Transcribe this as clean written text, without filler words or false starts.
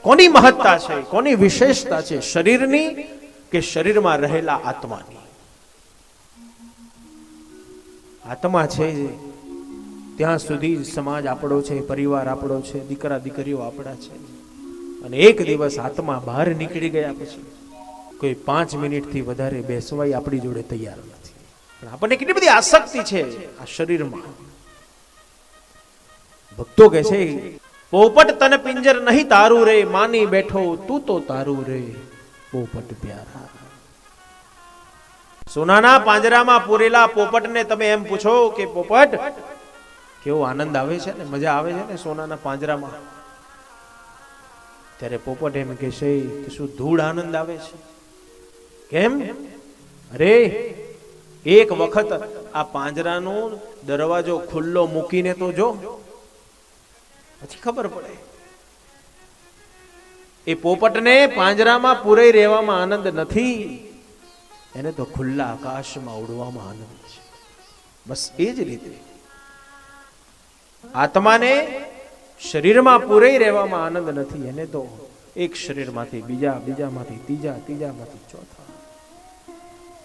કોની મહત્તા છે, કોની વિશેષતા છે, શરીરની કે શરીરમાં રહેલા આત્માની? આત્મા છે ત્યાં સુધી સમાજ આપણો છે, પરિવાર આપણો છે, દીકરા દીકરીઓ આપણા છે. અને એક દિવસ આત્મા બહાર નીકળી ગયા પછી કોઈ 5 મિનિટથી વધારે બેસવાય આપણી જોડે તૈયાર નથી. પણ આપણને કેટલી બધી આસક્તિ છે આ શરીરમાં. ભક્તો કહે છે, પોપટ તને પિંજર નહીં તારું રે, માની બેઠો તું તો તારું રે પોપટ પ્યારા. સોનાના પાંજરામાં પૂરેલા પોપટને તમે એમ પૂછો કે પોપટ કેવો આનંદ આવે છે ને, મજા આવે છે ને સોનાના પાંજરામાં? ત્યારે પોપટ એમ કહેશે કે શું ધૂળ આનંદ આવે છે? કેમ? અરે એક વખત આ પાંજરાનો દરવાજો ખુલ્લો મૂકીને તો જો, પછી ખબર પડે. એ પોપટને પાંજરામાં પૂરાઈ રહેવામાં આનંદ નથી, એને તો ખુલ્લા આકાશમાં ઉડવામાં આનંદ છે. બસ એ જ રીતે આત્માને શરીરમાં પૂરાઈ રહેવામાં આનંદ નથી, એને તો એક શરીરમાંથી બીજા, બીજામાંથી ત્રીજા, ત્રીજામાંથી ચોથા.